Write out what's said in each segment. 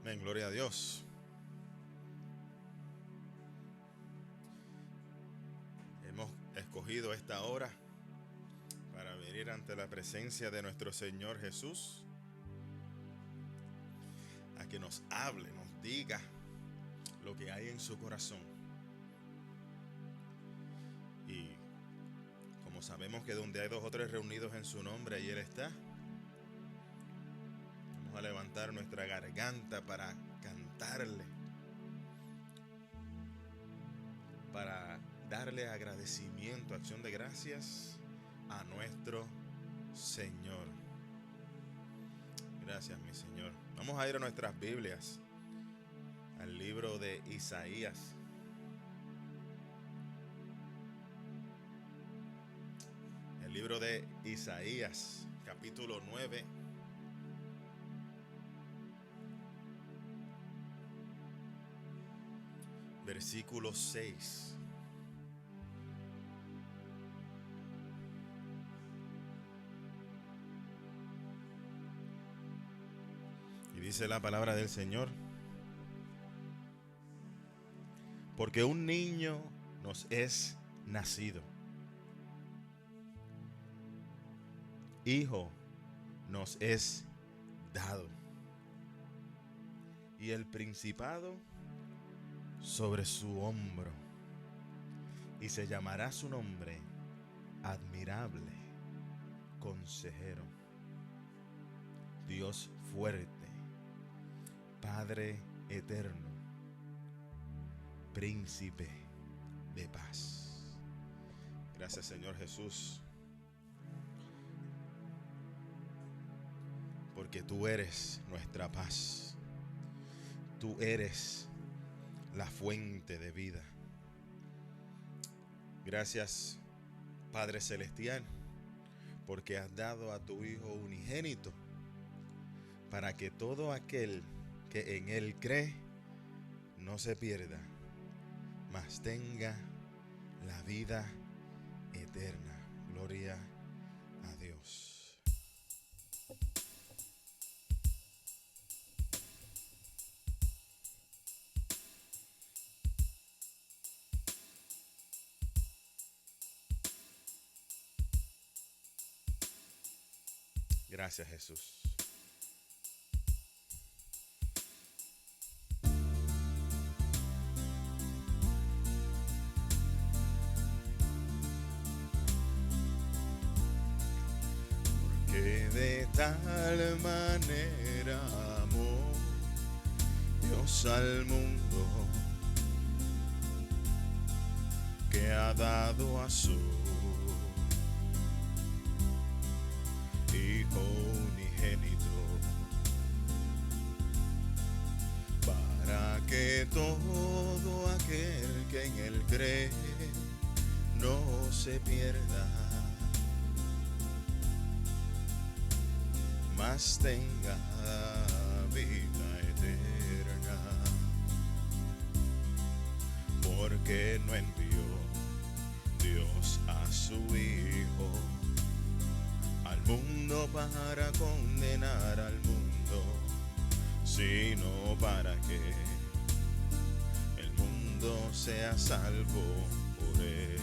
Amén, gloria a Dios. Hemos escogido esta hora para venir ante la presencia de nuestro Señor Jesús, a que nos hable, nos diga lo que hay en su corazón. Y como sabemos que donde hay dos o tres reunidos en su nombre, ahí Él está. Vamos a levantar nuestra garganta para cantarle, para darle agradecimiento, acción de gracias a nuestro Señor. Gracias, mi Señor. Vamos a ir a nuestras Biblias, al libro de Isaías. El libro de Isaías, capítulo 9. Versículo 6. Y dice la palabra del Señor: porque un niño nos es nacido, hijo nos es dado, y el principado sobre su hombro, y se llamará su nombre Admirable, Consejero, Dios fuerte, Padre eterno, Príncipe de paz. Gracias, Señor Jesús, porque tú eres nuestra paz. Tú eres la fuente de vida. Gracias, Padre Celestial, porque has dado a tu Hijo unigénito para que todo aquel que en Él cree no se pierda, mas tenga la vida eterna. Gloria a Dios. Gracias, Jesús. Porque de tal manera amó Dios al mundo, que ha dado a su Hijo unigénito, para que todo aquel que en Él cree no se pierda, mas tenga vida eterna. Porque no envió Dios a su Hijo al mundo para condenar al mundo, sino para que el mundo sea salvo por Él.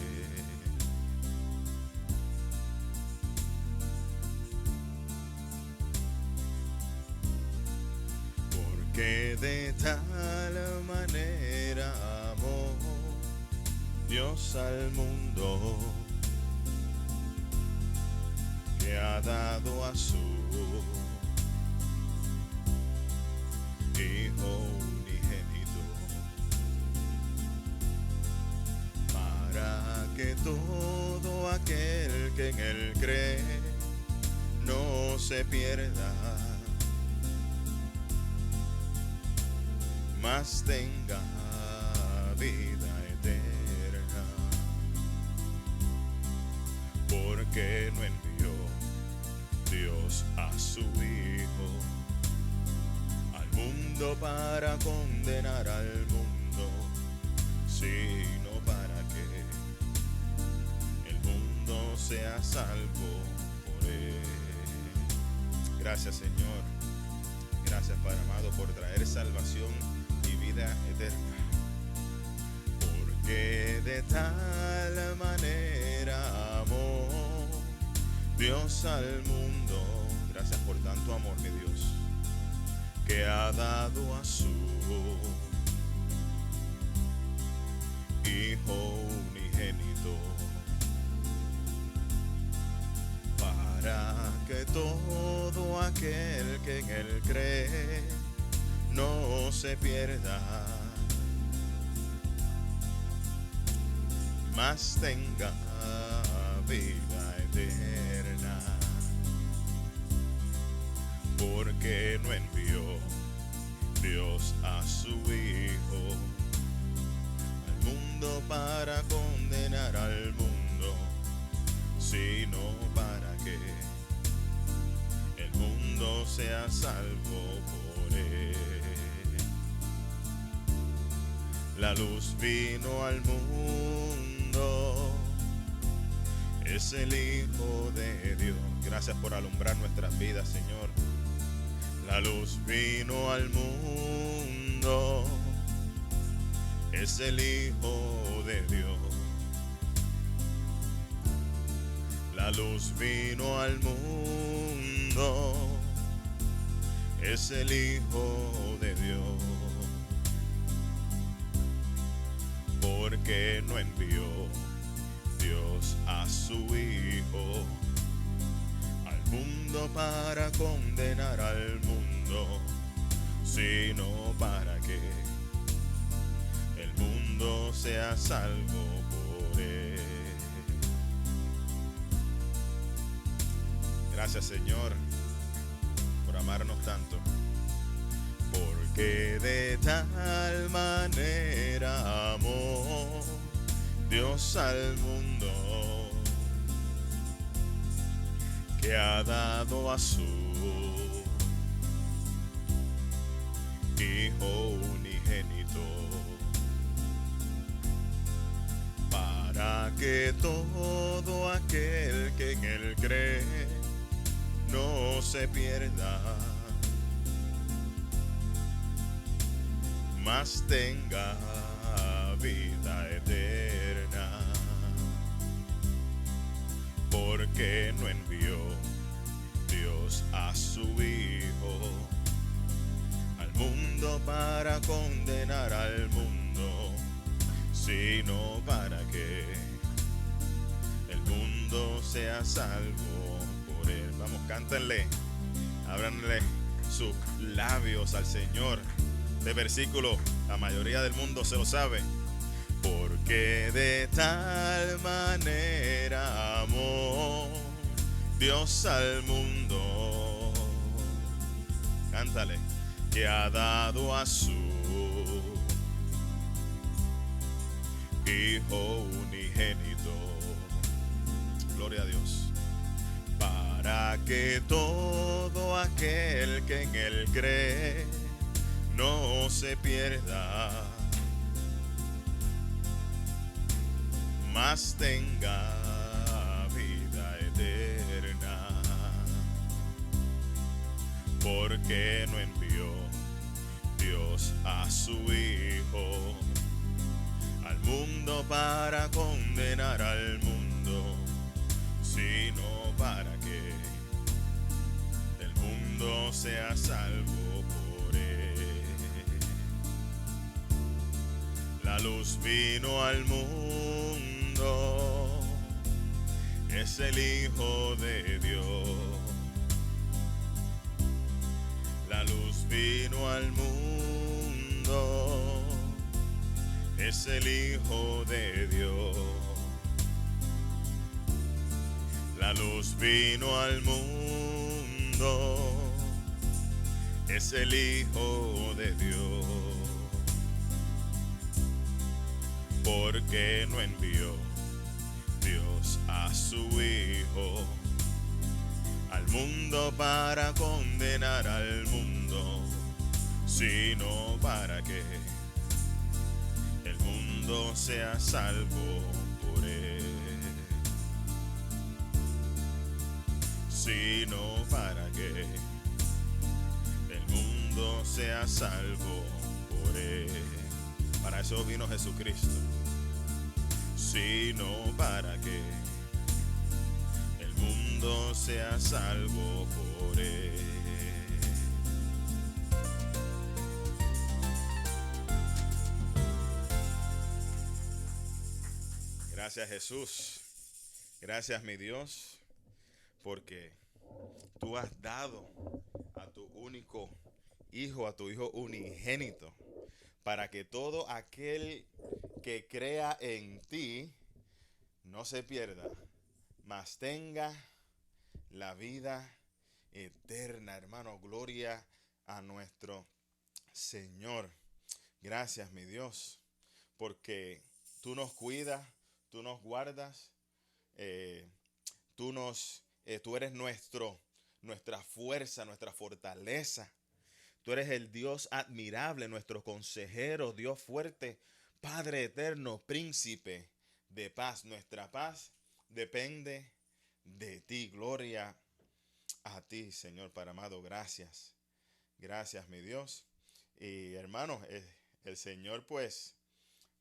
Porque de tal manera amó Dios al mundo, que ha dado a su Hijo unigénito, para que todo aquel que en Él cree no se pierda, mas tenga vida eterna. Porque no envió Dios a su Hijo al mundo para condenar al mundo, sino para que el mundo sea salvo por Él. Gracias, Señor. Gracias, Padre amado, por traer salvación y vida eterna. Porque de tal manera amó Dios al mundo. Gracias por tanto amor, mi Dios, que ha dado a su Hijo unigénito, para que todo aquel que en él cree no se pierda, mas tenga vida eterna. Porque no envió Dios a su Hijo al mundo para condenar al mundo, sino para que el mundo sea salvo por él. La luz vino al mundo, es el Hijo de Dios. Gracias por alumbrar nuestras vidas, Señor. La luz vino al mundo, es el Hijo de Dios. La luz vino al mundo, es el Hijo de Dios. Porque no envió Dios a su Hijo al mundo para condenar al mundo, sino para que el mundo sea salvo por él. Gracias, Señor, por amarnos tanto. Porque de tal manera amó Dios al mundo, que ha dado a su Hijo unigénito, para que todo aquel que en él cree no se pierda, mas tenga vida eterna. Porque no envió Dios a su Hijo al mundo para condenar al mundo, sino para que el mundo sea salvo por él. Vamos, cántenle, ábranle sus labios al Señor. Este versículo la mayoría del mundo se lo sabe. Porque de tal manera amó Dios al mundo, cántale, que ha dado a su Hijo unigénito, gloria a Dios, para que todo aquel que en él cree no se pierda, mas tenga vida eterna. Porque no envió Dios a su Hijo al mundo para condenar al mundo, sino para que el mundo sea salvo por él. La luz vino al mundo, es el Hijo de Dios. La luz vino al mundo, es el Hijo de Dios. La luz vino al mundo, es el Hijo de Dios. Porque no envió Dios a su Hijo al mundo para condenar al mundo, sino para que el mundo sea salvo por él. Sino para que el mundo mundo sea salvo por él. Para eso vino Jesucristo, sino para que el mundo sea salvo por él. Gracias, Jesús. Gracias, mi Dios, porque tú has dado a tu único hijo, a tu hijo unigénito, para que todo aquel que crea en ti no se pierda, mas tenga la vida eterna, hermano. Gloria a nuestro Señor. Gracias, mi Dios, porque tú nos cuidas, tú nos guardas, eh, tú eres nuestra fuerza, nuestra fortaleza. Tú eres el Dios admirable, nuestro consejero, Dios fuerte, Padre eterno, príncipe de paz. Nuestra paz depende de ti. Gloria a ti, Señor Padre amado. Gracias. Gracias, mi Dios. Y hermanos, el Señor pues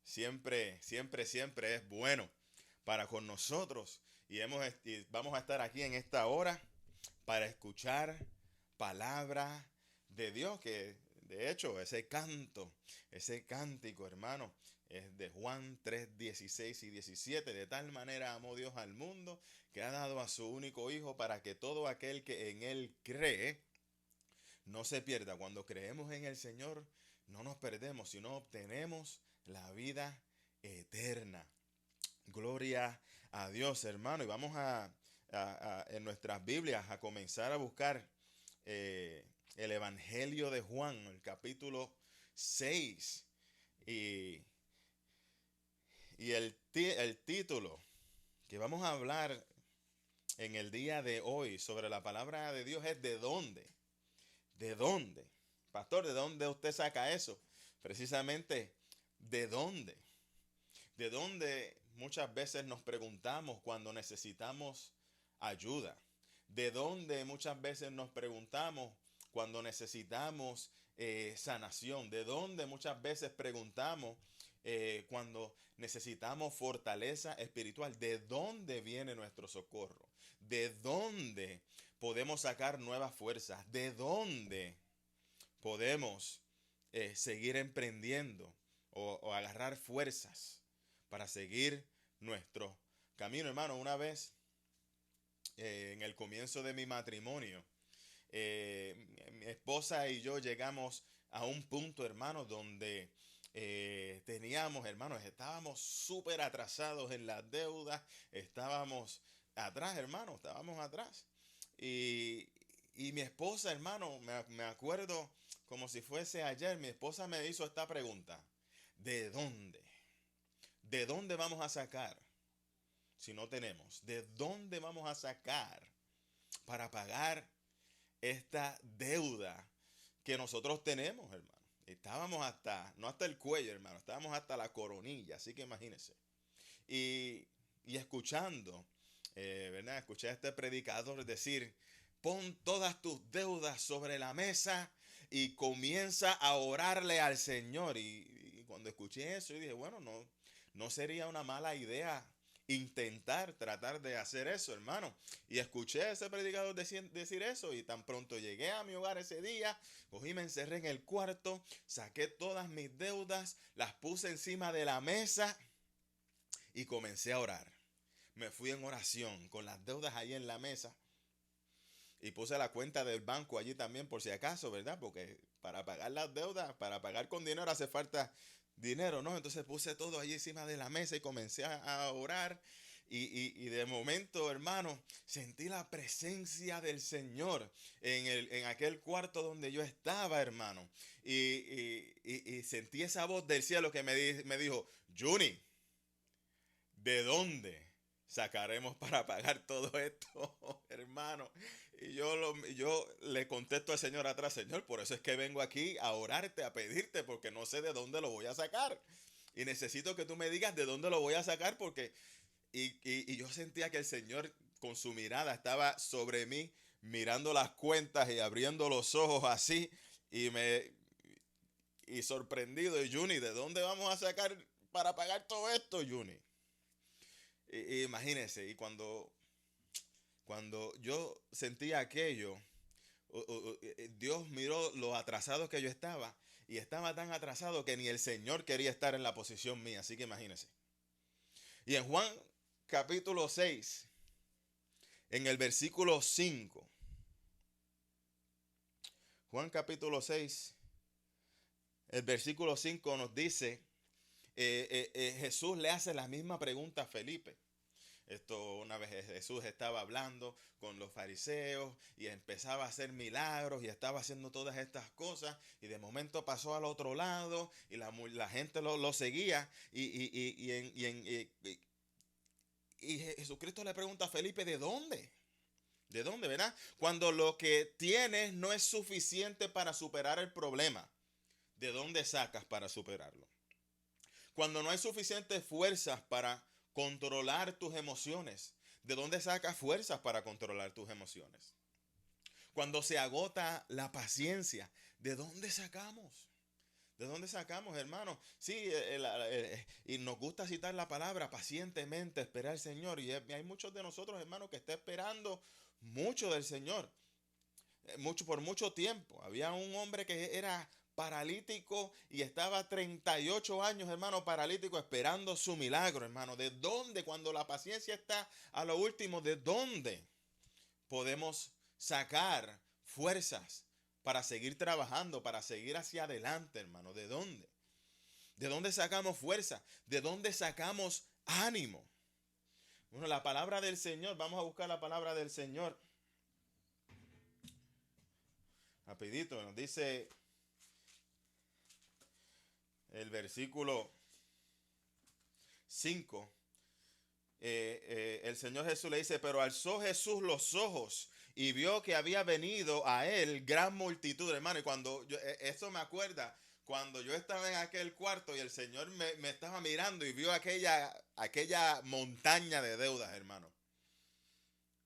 siempre es bueno para con nosotros. Y vamos a estar aquí en esta hora para escuchar palabra de Dios, que de hecho ese cántico, hermano, es de Juan 3, 16 y 17. De tal manera amó Dios al mundo que ha dado a su único hijo para que todo aquel que en él cree no se pierda. Cuando creemos en el Señor no nos perdemos, sino obtenemos la vida eterna. Gloria a Dios, hermano. Y vamos en nuestras Biblias a comenzar a buscar el Evangelio de Juan, el capítulo 6. Y el título que vamos a hablar en el día de hoy sobre la palabra de Dios es ¿de dónde? ¿De dónde? Pastor, ¿de dónde usted saca eso? Precisamente, ¿de dónde? ¿De dónde muchas veces nos preguntamos cuando necesitamos ayuda? ¿De dónde muchas veces nos preguntamos cuando necesitamos sanación? ¿De dónde muchas veces preguntamos cuando necesitamos fortaleza espiritual? ¿De dónde viene nuestro socorro? ¿De dónde podemos sacar nuevas fuerzas? ¿De dónde podemos seguir emprendiendo o agarrar fuerzas para seguir nuestro camino? Hermano, una vez en el comienzo de mi matrimonio, mi esposa y yo llegamos a un punto, hermano, donde estábamos súper atrasados en las deudas, estábamos atrás. Y mi esposa, hermano, me acuerdo como si fuese ayer, mi esposa me hizo esta pregunta: ¿de dónde? ¿De dónde vamos a sacar si no tenemos? ¿De dónde vamos a sacar para pagar esta deuda que nosotros tenemos, hermano? Estábamos no hasta el cuello, hermano, estábamos hasta la coronilla, así que imagínense. Y escuchando, ¿verdad? Escuché a este predicador decir: pon todas tus deudas sobre la mesa y comienza a orarle al Señor. Y cuando escuché eso, yo dije, bueno, no sería una mala idea tratar de hacer eso, hermano. Y escuché a ese predicador decir eso, y tan pronto llegué a mi hogar ese día, cogí, me encerré en el cuarto, saqué todas mis deudas, las puse encima de la mesa y comencé a orar. Me fui en oración con las deudas ahí en la mesa y puse la cuenta del banco allí también por si acaso, ¿verdad? Porque para pagar las deudas, para pagar con dinero hace falta dinero, ¿no? Entonces puse todo allí encima de la mesa y comencé a orar. Y de momento, hermano, sentí la presencia del Señor en aquel cuarto donde yo estaba, hermano. Y sentí esa voz del cielo que me dijo: Juni, ¿de dónde sacaremos para pagar todo esto, hermano? Y yo le contesto al Señor atrás: Señor, por eso es que vengo aquí a orarte, a pedirte, porque no sé de dónde lo voy a sacar. Y necesito que tú me digas de dónde lo voy a sacar, porque... Y yo sentía que el Señor con su mirada estaba sobre mí, mirando las cuentas y abriendo los ojos así. Y sorprendido, y Juni, ¿de dónde vamos a sacar para pagar todo esto, Juni? Y imagínense, y cuando yo sentía aquello, Dios miró lo atrasado que yo estaba, y estaba tan atrasado que ni el Señor quería estar en la posición mía, así que imagínense. Y en Juan capítulo 6, en el versículo 5, Juan capítulo 6, el versículo 5 nos dice, Jesús le hace la misma pregunta a Felipe. Esto, una vez Jesús estaba hablando con los fariseos y empezaba a hacer milagros y estaba haciendo todas estas cosas, y de momento pasó al otro lado y la gente lo seguía, y Jesucristo le pregunta a Felipe, ¿de dónde? ¿De dónde, verdad? Cuando lo que tienes no es suficiente para superar el problema, ¿de dónde sacas para superarlo? Cuando no hay suficientes fuerzas para controlar tus emociones, ¿de dónde sacas fuerzas para controlar tus emociones? Cuando se agota la paciencia, ¿de dónde sacamos? ¿De dónde sacamos, hermano? Sí, y nos gusta citar la palabra pacientemente, esperar al Señor. Y hay muchos de nosotros, hermanos, que están esperando mucho del Señor. Por mucho tiempo. Había un hombre que era paralítico y estaba 38 años, hermano, paralítico, esperando su milagro, hermano. ¿De dónde, cuando la paciencia está a lo último, de dónde podemos sacar fuerzas para seguir trabajando, para seguir hacia adelante, hermano? ¿De dónde? ¿De dónde sacamos fuerza? ¿De dónde sacamos ánimo? Bueno, la palabra del Señor, vamos a buscar la palabra del Señor. Rapidito, nos dice el versículo 5. El Señor Jesús le dice, pero alzó Jesús los ojos y vio que había venido a él gran multitud, hermano. Y cuando eso me acuerda, cuando yo estaba en aquel cuarto y el Señor me estaba mirando y vio aquella montaña de deudas, hermano.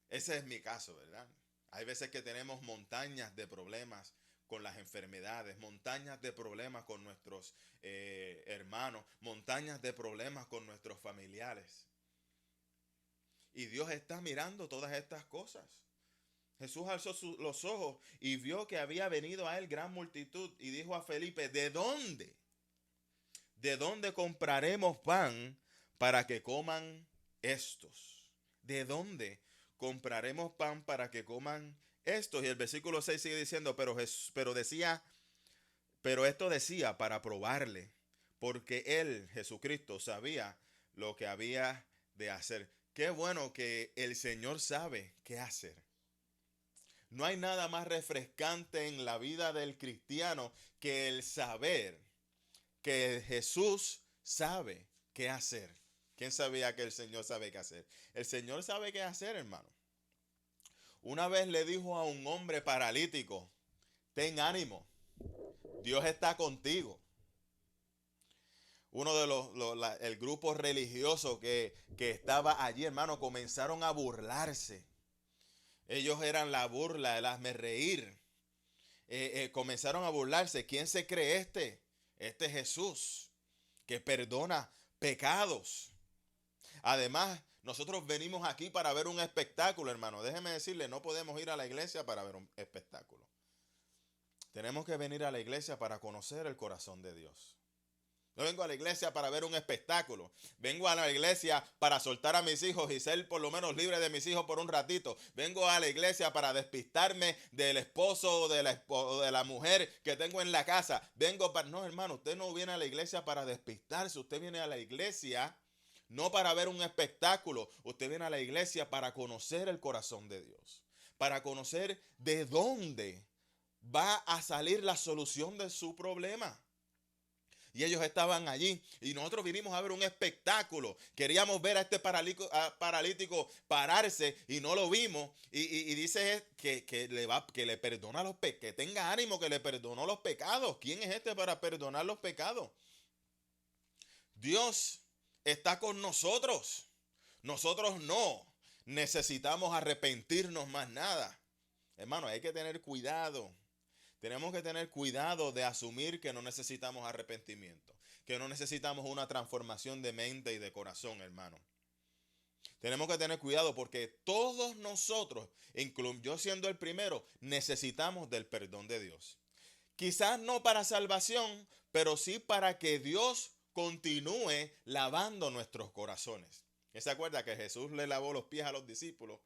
Ese es mi caso, ¿verdad? Hay veces que tenemos montañas de problemas con las enfermedades, montañas de problemas con nuestros hermanos, montañas de problemas con nuestros familiares. Y Dios está mirando todas estas cosas. Jesús alzó los ojos y vio que había venido a él gran multitud y dijo a Felipe, ¿de dónde? ¿De dónde compraremos pan para que coman estos? ¿De dónde compraremos pan para que coman estos? Y el versículo 6 sigue diciendo, pero esto decía para probarle, porque él, Jesucristo, sabía lo que había de hacer. Qué bueno que el Señor sabe qué hacer. No hay nada más refrescante en la vida del cristiano que el saber que Jesús sabe qué hacer. ¿Quién sabía que el Señor sabe qué hacer? El Señor sabe qué hacer, hermano. Una vez le dijo a un hombre paralítico, ten ánimo, Dios está contigo. Uno de el grupo religioso que estaba allí, hermano, comenzaron a burlarse. Ellos eran la burla, el hazme reír. Comenzaron a burlarse. ¿Quién se cree este? Este Jesús, que perdona pecados. Además, nosotros venimos aquí para ver un espectáculo, hermano. Déjeme decirle, no podemos ir a la iglesia para ver un espectáculo. Tenemos que venir a la iglesia para conocer el corazón de Dios. No vengo a la iglesia para ver un espectáculo. Vengo a la iglesia para soltar a mis hijos y ser por lo menos libre de mis hijos por un ratito. Vengo a la iglesia para despistarme del esposo o de la mujer que tengo en la casa. No, hermano, usted no viene a la iglesia para despistarse. Usted viene a la iglesia no para ver un espectáculo. Usted viene a la iglesia para conocer el corazón de Dios. Para conocer de dónde va a salir la solución de su problema. Y ellos estaban allí y nosotros vinimos a ver un espectáculo. Queríamos ver a este paralítico pararse y no lo vimos. Y dice que le perdona los pecados, que tenga ánimo, que le perdonó los pecados. ¿Quién es este para perdonar los pecados? Dios está con nosotros. Nosotros no necesitamos arrepentirnos más nada. Hermano, hay que tener cuidado. Tenemos que tener cuidado de asumir que no necesitamos arrepentimiento, que no necesitamos una transformación de mente y de corazón, hermano. Tenemos que tener cuidado porque todos nosotros, yo siendo el primero, necesitamos del perdón de Dios. Quizás no para salvación, pero sí para que Dios continúe lavando nuestros corazones. ¿Se acuerda que Jesús le lavó los pies a los discípulos?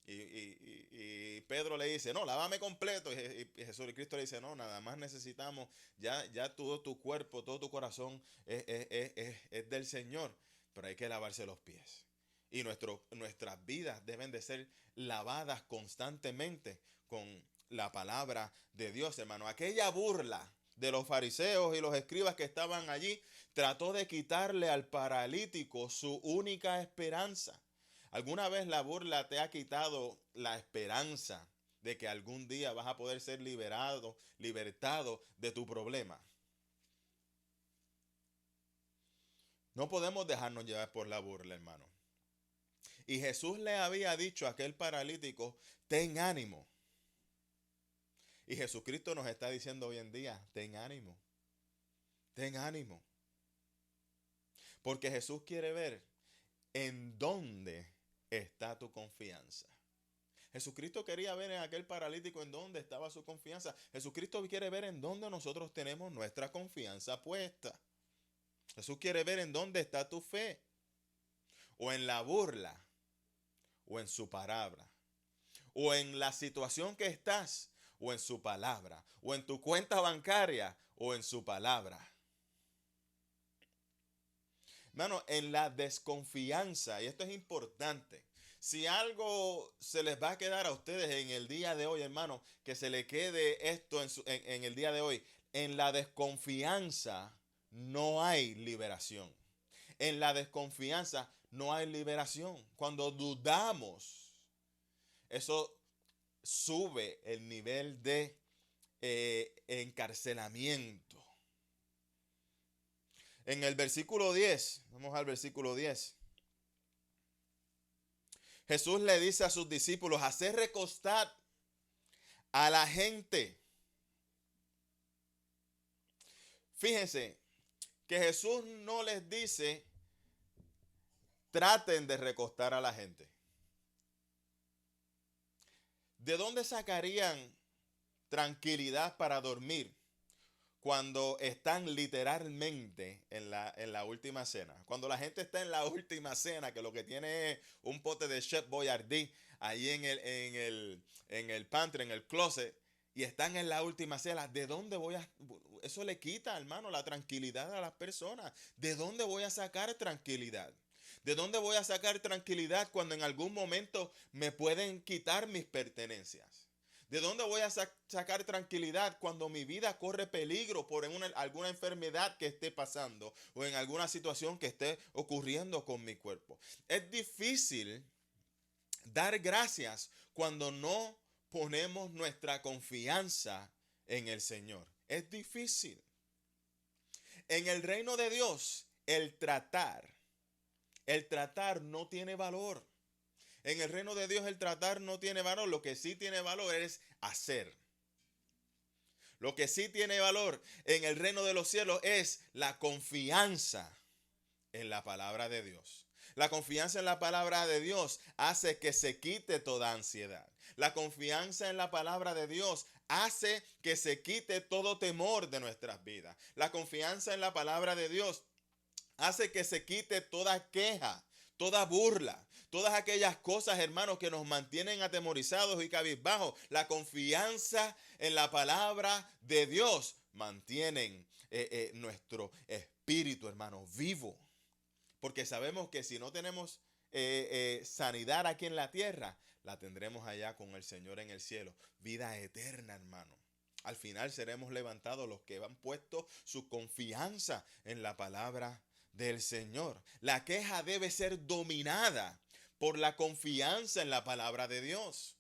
Y Pedro le dice, no, lávame completo. Y Jesús y Cristo le dice, no, nada más necesitamos, ya todo tu cuerpo, todo tu corazón es del Señor, pero hay que lavarse los pies. Y nuestras vidas deben de ser lavadas constantemente con la palabra de Dios, hermano. Aquella burla de los fariseos y los escribas que estaban allí trató de quitarle al paralítico su única esperanza. ¿Alguna vez la burla te ha quitado la esperanza de que algún día vas a poder ser libertado de tu problema? No podemos dejarnos llevar por la burla, hermano. Y Jesús le había dicho a aquel paralítico, ten ánimo. Y Jesucristo nos está diciendo hoy en día, ten ánimo. Ten ánimo. Porque Jesús quiere ver en dónde está tu confianza. Jesucristo quería ver en aquel paralítico en dónde estaba su confianza. Jesucristo quiere ver en dónde nosotros tenemos nuestra confianza puesta. Jesús quiere ver en dónde está tu fe. O en la burla. O en su palabra. O en la situación que estás. O en su palabra. O en tu cuenta bancaria. O en su palabra. Hermano, en la desconfianza, y esto es importante, si algo se les va a quedar a ustedes en el día de hoy, hermano, que se le quede esto en el día de hoy, en la desconfianza no hay liberación. En la desconfianza no hay liberación. Cuando dudamos, eso sube el nivel de encarcelamiento. En el versículo 10, vamos al versículo 10. Jesús le dice a sus discípulos, hacer recostar a la gente. Fíjense que Jesús no les dice, traten de recostar a la gente. ¿De dónde sacarían tranquilidad para dormir cuando están literalmente en la última cena? Cuando la gente está en la última cena, que lo que tiene es un pote de Chef Boyardee ahí en el pantry, en el closet, y están en la última cena, ¿de dónde voy a...? Eso le quita, hermano, la tranquilidad a las personas. ¿De dónde voy a sacar tranquilidad? ¿De dónde voy a sacar tranquilidad cuando en algún momento me pueden quitar mis pertenencias? ¿De dónde voy a sacar tranquilidad cuando mi vida corre peligro por alguna enfermedad que esté pasando o en alguna situación que esté ocurriendo con mi cuerpo? Es difícil dar gracias cuando no ponemos nuestra confianza en el Señor. Es difícil. En el reino de Dios, el tratar no tiene valor. En el reino de Dios el tratar no tiene valor. Lo que sí tiene valor es hacer. Lo que sí tiene valor en el reino de los cielos es la confianza en la palabra de Dios. La confianza en la palabra de Dios hace que se quite toda ansiedad. La confianza en la palabra de Dios hace que se quite todo temor de nuestras vidas. La confianza en la palabra de Dios hace que se quite toda queja, toda burla, todas aquellas cosas, hermanos, que nos mantienen atemorizados y cabizbajos. La confianza en la palabra de Dios mantienen nuestro espíritu, hermanos, vivo. Porque sabemos que si no tenemos sanidad aquí en la tierra, la tendremos allá con el Señor en el cielo. Vida eterna, hermano. Al final seremos levantados los que han puesto su confianza en la palabra del Señor. La queja debe ser dominada por la confianza en la palabra de Dios.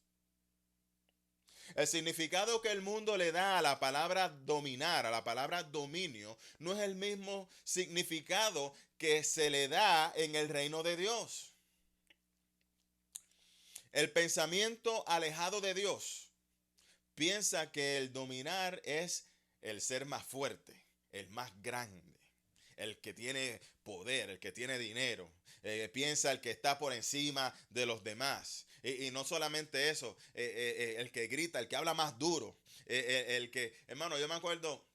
El significado que el mundo le da a la palabra dominar, a la palabra dominio, no es el mismo significado que se le da en el reino de Dios. El pensamiento alejado de Dios piensa que el dominar es el ser más fuerte, el más grande, el que tiene poder, el que tiene dinero. Piensa el que está por encima de los demás. Y no solamente eso, el que grita, el que habla más duro, el que, hermano, yo me acuerdo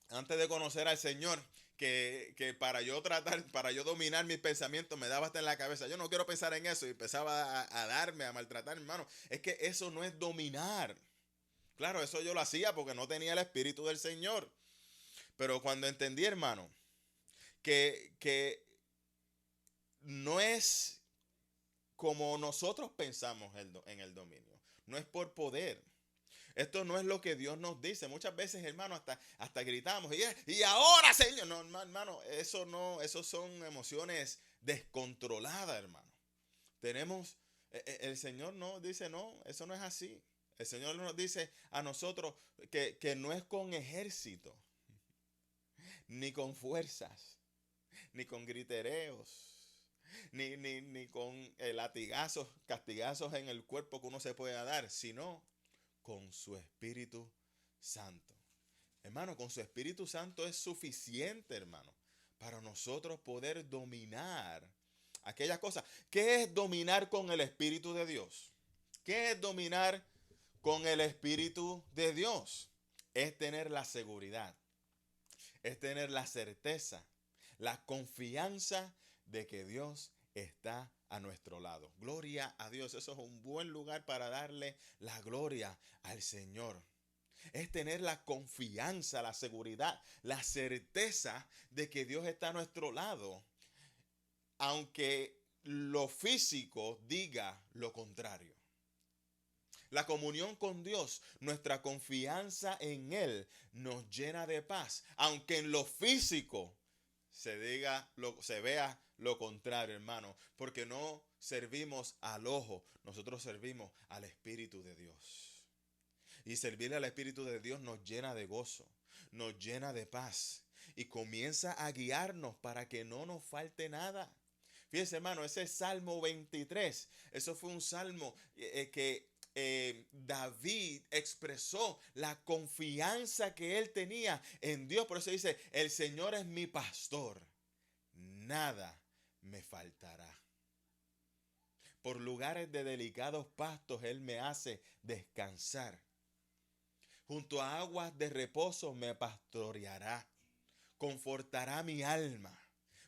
antes de conocer al Señor, que para yo dominar mis pensamientos, me daba hasta en la cabeza, yo no quiero pensar en eso, y empezaba a darme, a maltratar, hermano. Es que eso no es dominar. Claro, eso yo lo hacía porque no tenía el Espíritu del Señor. Pero cuando entendí, hermano, que no es como nosotros pensamos en el dominio, no es por poder. Esto no es lo que Dios nos dice. Muchas veces, hermano, hasta gritamos. Y ahora, Señor. No, hermano, eso no, eso son emociones descontroladas, hermano. Tenemos, el Señor no dice, no, eso no es así. El Señor nos dice a nosotros que no es con ejército, ni con fuerzas, ni con gritereos, ni con latigazos, castigazos en el cuerpo que uno se pueda dar, sino con su Espíritu Santo. Hermano, con su Espíritu Santo es suficiente, hermano, para nosotros poder dominar aquellas cosas. ¿Qué es dominar con el Espíritu de Dios? ¿Qué es dominar con el Espíritu de Dios? Es tener la seguridad, es tener la certeza, la confianza de que Dios está a nuestro lado. Gloria a Dios. Eso es un buen lugar para darle la gloria al Señor. Es tener la confianza, la seguridad, la certeza de que Dios está a nuestro lado, aunque lo físico diga lo contrario. La comunión con Dios, nuestra confianza en Él, nos llena de paz, aunque en lo físico se vea lo contrario, hermano, porque no servimos al ojo, nosotros servimos al Espíritu de Dios. Y servirle al Espíritu de Dios nos llena de gozo, nos llena de paz y comienza a guiarnos para que no nos falte nada. Fíjense, hermano, ese Salmo 23, eso fue un salmo que David expresó la confianza que él tenía en Dios. Por eso dice, el Señor es mi pastor, nada me faltará. Por lugares de delicados pastos Él me hace descansar. Junto a aguas de reposo me pastoreará. Confortará mi alma.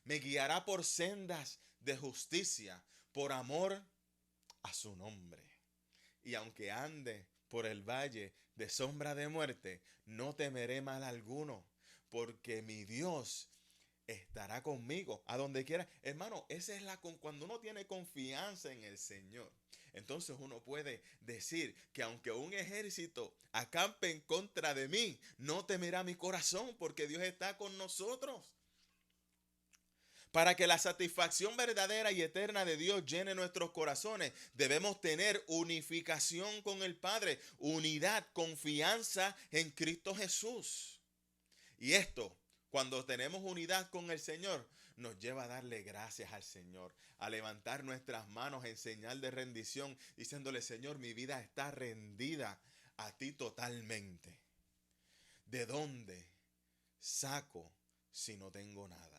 Me guiará por sendas de justicia, por amor a su nombre. Y aunque ande por el valle de sombra de muerte, no temeré mal alguno, porque mi Dios estará conmigo a donde quiera. Hermano, esa es cuando uno tiene confianza en el Señor. Entonces uno puede decir que aunque un ejército acampe en contra de mí, no temerá mi corazón, porque Dios está con nosotros. Para que la satisfacción verdadera y eterna de Dios llene nuestros corazones, debemos tener unificación con el Padre, unidad, confianza en Cristo Jesús. Y esto, cuando tenemos unidad con el Señor, nos lleva a darle gracias al Señor, a levantar nuestras manos en señal de rendición, diciéndole, Señor, mi vida está rendida a ti totalmente. ¿De dónde saco si no tengo nada?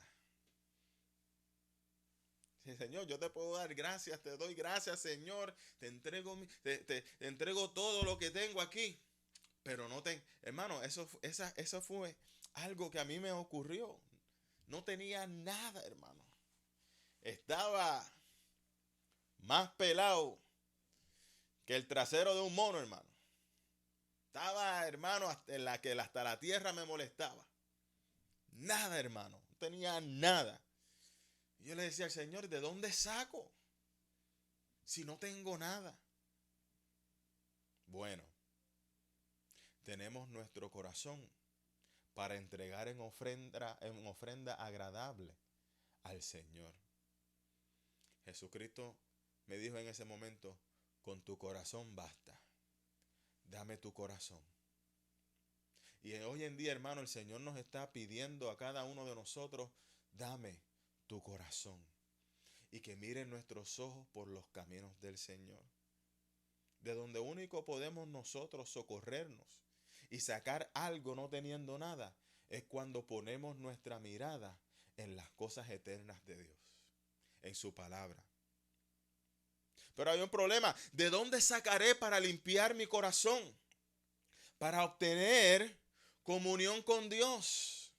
Sí, Señor, yo te puedo dar gracias, te doy gracias, Señor, te entrego todo lo que tengo aquí, pero hermano, eso fue algo que a mí me ocurrió. No tenía nada, hermano. Estaba más pelado que el trasero de un mono, hermano. Estaba, hermano, hasta la tierra me molestaba. Nada, hermano. No tenía nada. Y yo le decía al Señor, ¿de dónde saco? Si no tengo nada. Bueno, tenemos nuestro corazón para entregar en ofrenda agradable al Señor. Jesucristo me dijo en ese momento, con tu corazón basta. Dame tu corazón. Y hoy en día, hermano, el Señor nos está pidiendo a cada uno de nosotros, dame tu corazón. Y que miren nuestros ojos por los caminos del Señor. de donde único podemos nosotros socorrernos y sacar algo no teniendo nada, es cuando ponemos nuestra mirada en las cosas eternas de Dios, en su palabra. Pero hay un problema. ¿De dónde sacaré para limpiar mi corazón? Para obtener comunión con Dios.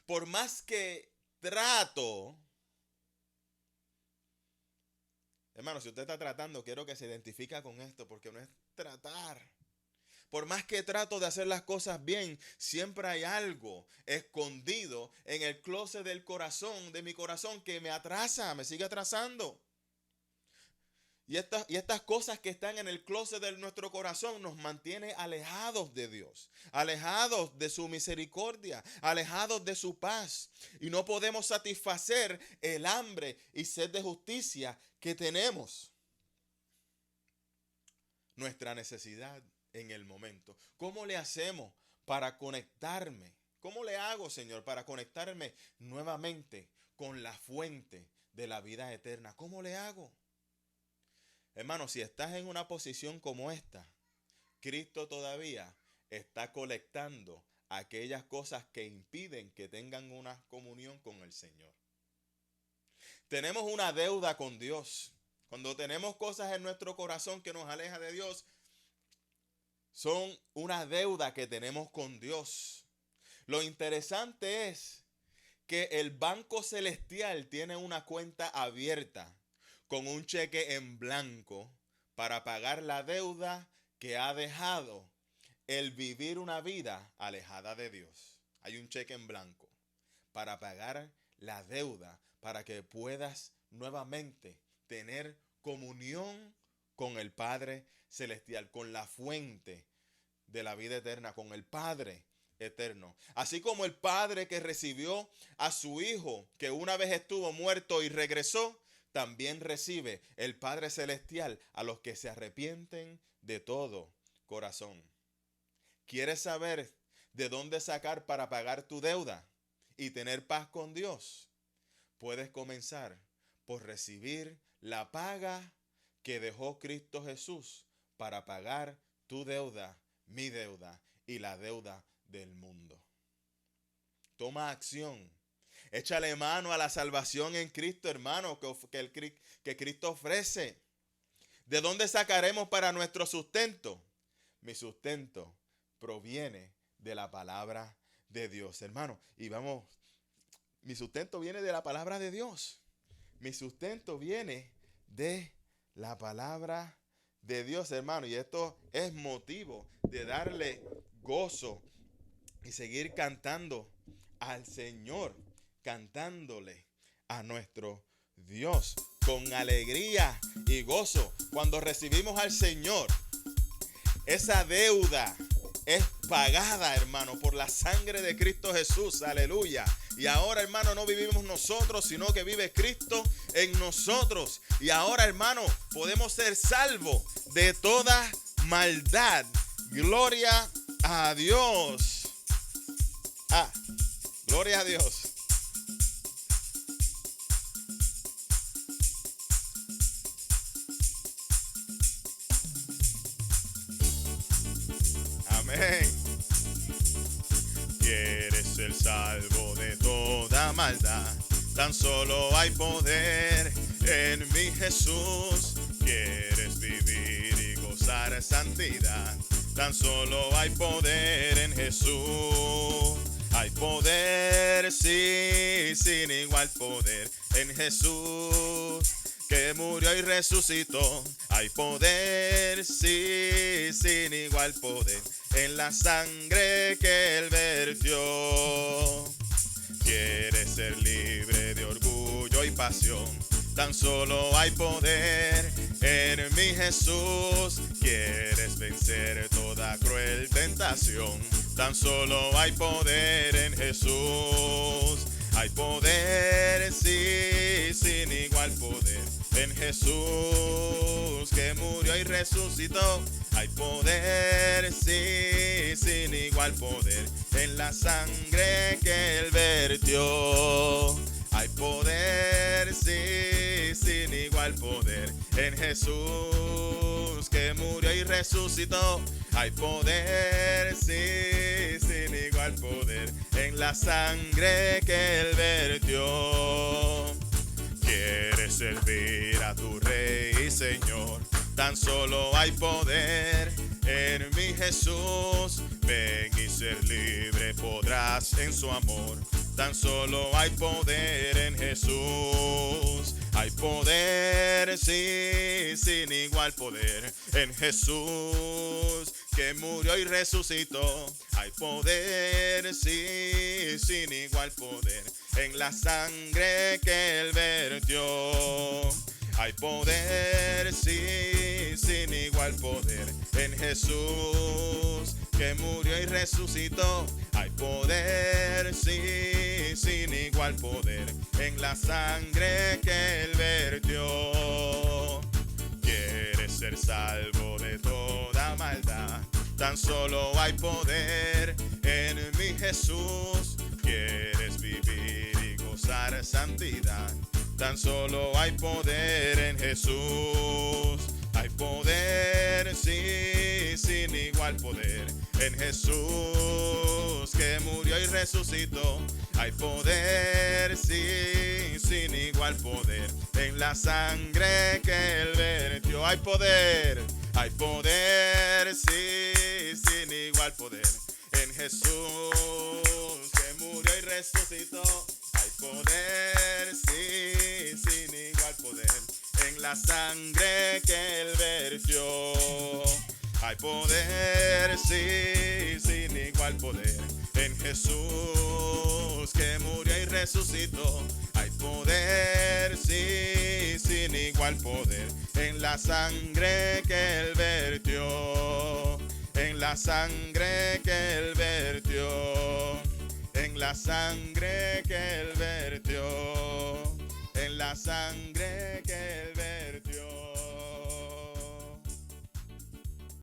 Por más que trato, hermano, si usted está tratando, quiero que se identifique con esto, porque no es tratar. Por más que trato de hacer las cosas bien, siempre hay algo escondido en el closet del corazón, de mi corazón, que me atrasa, me sigue atrasando. Y estas cosas que están en el closet de nuestro corazón nos mantiene alejados de Dios, alejados de su misericordia, alejados de su paz. Y no podemos satisfacer el hambre y sed de justicia que tenemos. Nuestra necesidad en el momento. ¿Cómo le hacemos para conectarme? ¿Cómo le hago, Señor, para conectarme nuevamente con la fuente de la vida eterna? ¿Cómo le hago? Hermano, si estás en una posición como esta, Cristo todavía está colectando aquellas cosas que impiden que tengan una comunión con el Señor. Tenemos una deuda con Dios. Cuando tenemos cosas en nuestro corazón que nos aleja de Dios, son una deuda que tenemos con Dios. Lo interesante es que el Banco Celestial tiene una cuenta abierta con un cheque en blanco para pagar la deuda que ha dejado el vivir una vida alejada de Dios. Hay un cheque en blanco para pagar la deuda, para que puedas nuevamente tener comunión con el Padre Celestial, con la fuente de la vida eterna, con el Padre eterno. Así como el Padre que recibió a su Hijo, que una vez estuvo muerto y regresó, también recibe el Padre Celestial a los que se arrepienten de todo corazón. ¿Quieres saber de dónde sacar para pagar tu deuda y tener paz con Dios? Puedes comenzar por recibir la paga que dejó Cristo Jesús para pagar tu deuda, mi deuda y la deuda del mundo. Toma acción. Échale mano a la salvación en Cristo, hermano, que Cristo ofrece. ¿De dónde sacaremos para nuestro sustento? Mi sustento proviene de la palabra de Dios, hermano. Y vamos, mi sustento viene de la palabra de Dios. Mi sustento viene de la palabra de Dios, hermano. Y esto es motivo de darle gozo y seguir cantando al Señor, cantándole a nuestro Dios con alegría y gozo. Cuando recibimos al Señor, esa deuda es pagada, hermano, por la sangre de Cristo Jesús. Aleluya. Y ahora, hermano, no vivimos nosotros, sino que vive Cristo en nosotros. Y ahora, hermano, podemos ser salvos de toda maldad. Gloria a Dios. Gloria a Dios. Amén. Quieres ser salvo de toda maldad. Tan solo hay poder en mi Jesús. Quieres vivir y gozar santidad. Tan solo hay poder en Jesús. Hay poder, sí, sin igual poder en Jesús, que murió y resucitó. Hay poder, sí, sin igual poder en la sangre que Él vertió. Quieres ser libre de orgullo y pasión. Tan solo hay poder en mi Jesús. Quieres vencer toda cruel tentación. Tan solo hay poder en Jesús. Hay poder, sí, sin igual poder en Jesús, que murió y resucitó. Hay poder, sí, sin igual poder en la sangre que Él vertió. Hay poder, sí, sin igual igual poder en Jesús que murió y resucitó. Hay poder, sí, sin igual poder en la sangre que Él vertió. Quieres servir a tu Rey y Señor, tan solo hay poder en mi Jesús. Ven y ser libre podrás en su amor. Tan solo hay poder en Jesús. Hay poder, sí, sin igual poder en Jesús que murió y resucitó. Hay poder, sí, sin igual poder en la sangre que Él vertió. Hay poder, sí, sin igual poder en Jesús que murió y resucitó. Hay poder, sí, sin igual poder en la sangre que Él vertió. Quieres ser salvo de toda maldad, tan solo hay poder en mi Jesús. Quieres vivir y gozar santidad, tan solo hay poder en Jesús. Hay poder, sí, sin igual poder en Jesús que murió y resucitó. Hay poder, sí, sin igual poder en la sangre que Él vertió. Hay poder, sí, sin igual poder en Jesús que murió y resucitó. Hay poder, sí, sin igual poder en la sangre que Él vertió. Hay poder, sí, sin igual poder en Jesús que murió y resucitó. Hay poder, sí, sin igual poder en la sangre que Él vertió. En la sangre que Él vertió. En la sangre que Él vertió. En la sangre que Él